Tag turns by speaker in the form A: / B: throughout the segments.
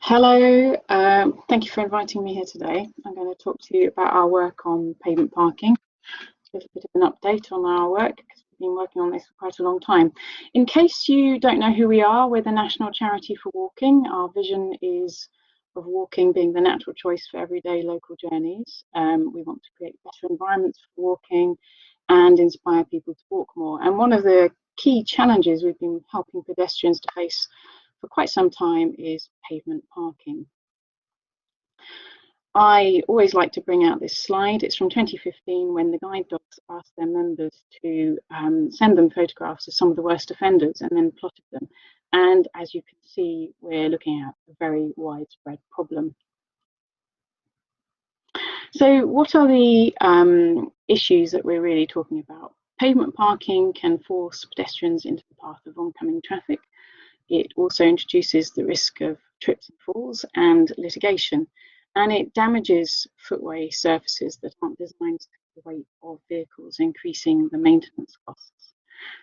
A: Hello, thank you for inviting me here today. I'm going to talk to you about our work on pavement parking. Just a bit of an update on our work because we've been working on this for quite a long time. In case you don't know who we are, we're the National Charity for Walking. Our vision is of walking being the natural choice for everyday local journeys. We want to create better environments for walking and inspire people to walk more. And one of the key challenges we've been helping pedestrians to face for quite some time is pavement parking. I always like to bring out this slide. It's from 2015 when the guide dogs asked their members to send them photographs of some of the worst offenders and then plotted them. And as you can see, we're looking at a very widespread problem. So what are the issues that we're really talking about? Pavement parking can force pedestrians into the path of oncoming traffic. It also introduces the risk of trips and falls and litigation, and it damages footway surfaces that aren't designed to take the weight of vehicles, increasing the maintenance costs.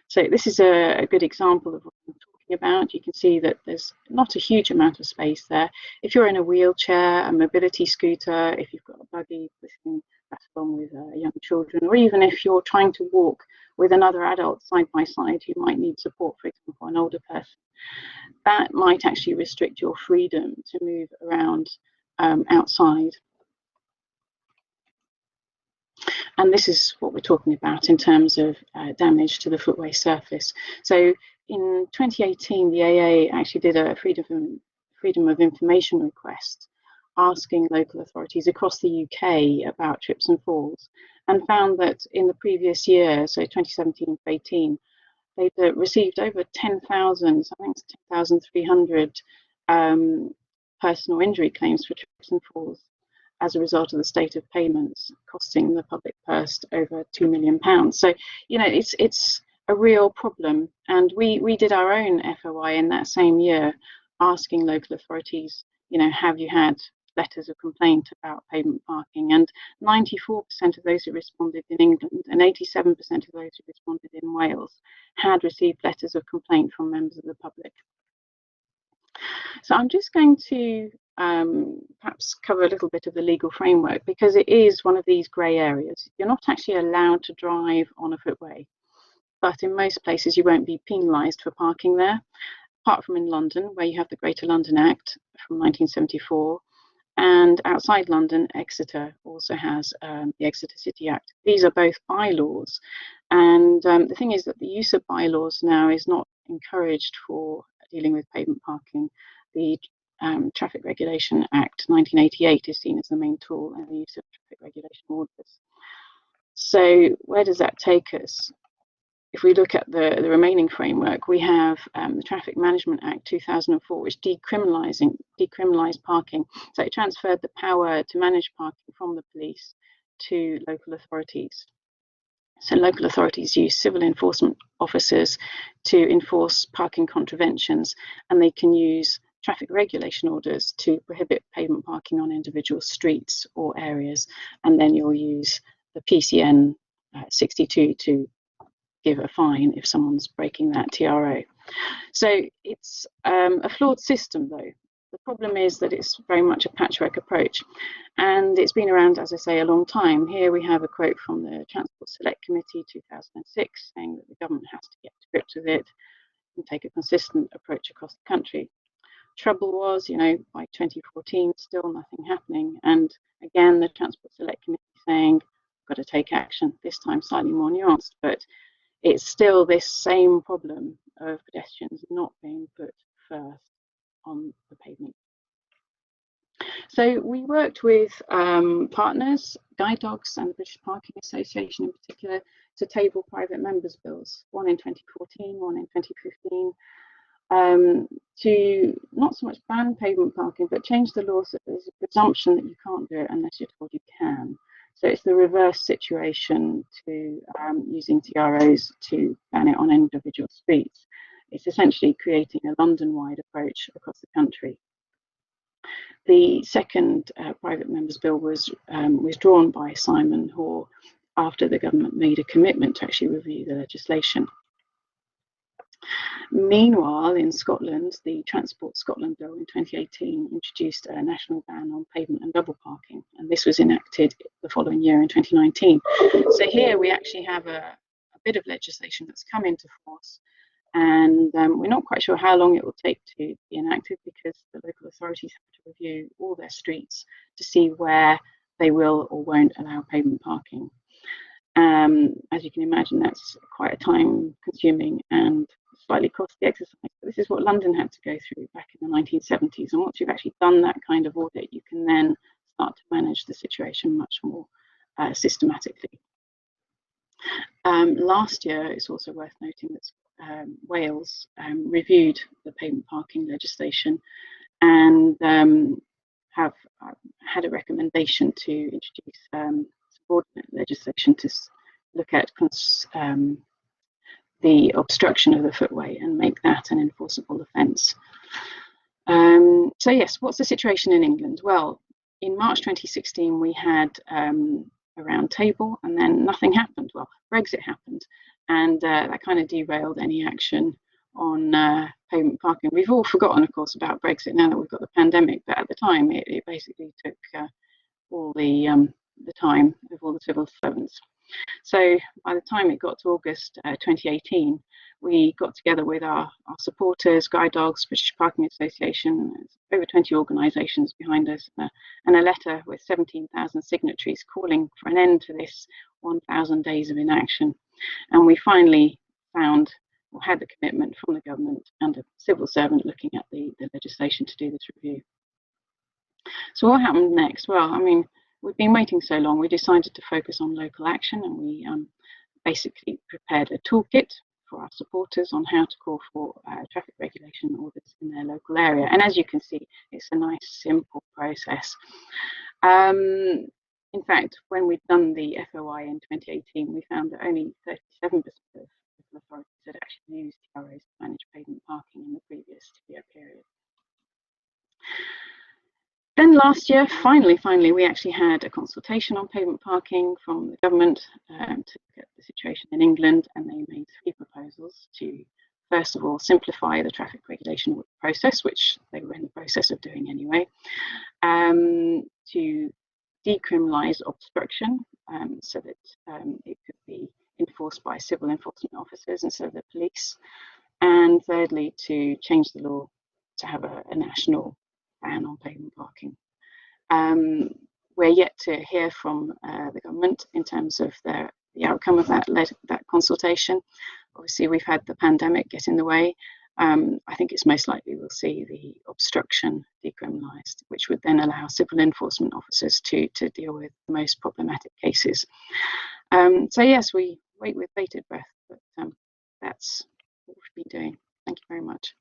A: So this is a good example of what I'm talking about. You can see that there's not a huge amount of space there. If you're in a wheelchair, a mobility scooter, if you've got a buggy pushing that along with young children, or even if you're trying to walk with another adult side by side who might need support, for example, an older person, that might actually restrict your freedom to move around outside. And this is what we're talking about in terms of damage to the footway surface. So in 2018, the AA actually did a freedom of information request asking local authorities across the UK about trips and falls, and found that in the previous year, so 2017-18, they'd received over 10,000, I think it's 10,300 personal injury claims for trips and falls as a result of the state of payments, costing the public purse over £2 million. So, you know, it's a real problem. And we did our own FOI in that same year, asking local authorities, you know, have you had letters of complaint about pavement parking? And 94% of those who responded in England and 87% of those who responded in Wales had received letters of complaint from members of the public. So I'm just going to perhaps cover a little bit of the legal framework, because it is one of these grey areas. You're not actually allowed to drive on a footway, but in most places you won't be penalised for parking there, apart from in London, where you have the Greater London Act from 1974. And outside London, Exeter also has the Exeter City Act. These are both bylaws. And the thing is that the use of bylaws now is not encouraged for dealing with pavement parking. The Traffic Regulation Act 1988 is seen as the main tool in the use of traffic regulation orders. So where does that take us? If we look at the remaining framework, we have the Traffic Management Act 2004, which decriminalised parking. So it transferred the power to manage parking from the police to local authorities. So local authorities use civil enforcement officers to enforce parking contraventions, and they can use traffic regulation orders to prohibit pavement parking on individual streets or areas. And then you'll use the PCN 62 to give a fine if someone's breaking that TRO. So it's a flawed system, though. The problem is that it's very much a patchwork approach, and it's been around, as I say, a long time. Here we have a quote from the Transport Select Committee 2006 saying that the government has to get to grips with it and take a consistent approach across the country. Trouble was, you know, by 2014, still nothing happening. And again, the Transport Select Committee saying, got to take action, this time slightly more nuanced, but it's still this same problem of pedestrians not being put first on the pavement. So we worked with partners, guide dogs and the British Parking Association in particular, to table private members' bills, one in 2014, one in 2015, to not so much ban pavement parking, but change the law so there's a presumption that you can't do it unless you're told you can. So it's the reverse situation to using TROs to ban it on individual streets. It's essentially creating a London-wide approach across the country. The second private members' bill was withdrawn by Simon Hoare after the government made a commitment to actually review the legislation. Meanwhile, in Scotland, the Transport Scotland Bill in 2018 introduced a national ban on pavement and double parking, and this was enacted the following year in 2019. So here we actually have a bit of legislation that's come into force, and we're not quite sure how long it will take to be enacted, because the local authorities have to review all their streets to see where they will or won't allow pavement parking. As you can imagine, that's quite a time-consuming and slightly costly exercise. But this is what London had to go through back in the 1970s. And once you've actually done that kind of audit, you can then start to manage the situation much more systematically. Last year, it's also worth noting that Wales reviewed the pavement parking legislation and have had a recommendation to introduce subordinate legislation to look at the obstruction of the footway and make that an enforceable offence. So yes, what's the situation in England? Well, in March 2016, we had a round table, and then nothing happened. Well, Brexit happened, and that kind of derailed any action on pavement parking. We've all forgotten, of course, about Brexit now that we've got the pandemic, but at the time, it basically took all the time of all the civil servants. So by the time it got to August 2018, we got together with our supporters, Guide Dogs, British Parking Association, over 20 organisations behind us, and a letter with 17,000 signatories calling for an end to this 1,000 days of inaction. And we finally found, or had the commitment from the government and a civil servant looking at the legislation to do this review. So what happened next? Well, I mean, we've been waiting so long, we decided to focus on local action, and we basically prepared a toolkit for our supporters on how to call for traffic regulation orders in their local area. And as you can see, it's a nice, simple process. In fact, when we'd done the FOI in 2018, we found that only 37% of local authorities had actually used TROs to manage pavement parking in the previous 2-year period. Then last year, finally, we actually had a consultation on pavement parking from the government to look at the situation in England, and they made 3 proposals to, first of all, simplify the traffic regulation process, which they were in the process of doing anyway, to decriminalise obstruction so that it could be enforced by civil enforcement officers instead of the police, and thirdly, to change the law to have a national ban on pavement parking. We're yet to hear from the government in terms of the outcome of that consultation. Obviously, we've had the pandemic get in the way. I think it's most likely we'll see the obstruction decriminalised, which would then allow civil enforcement officers to deal with the most problematic cases. So yes, we wait with bated breath, but that's what we've been doing. Thank you very much.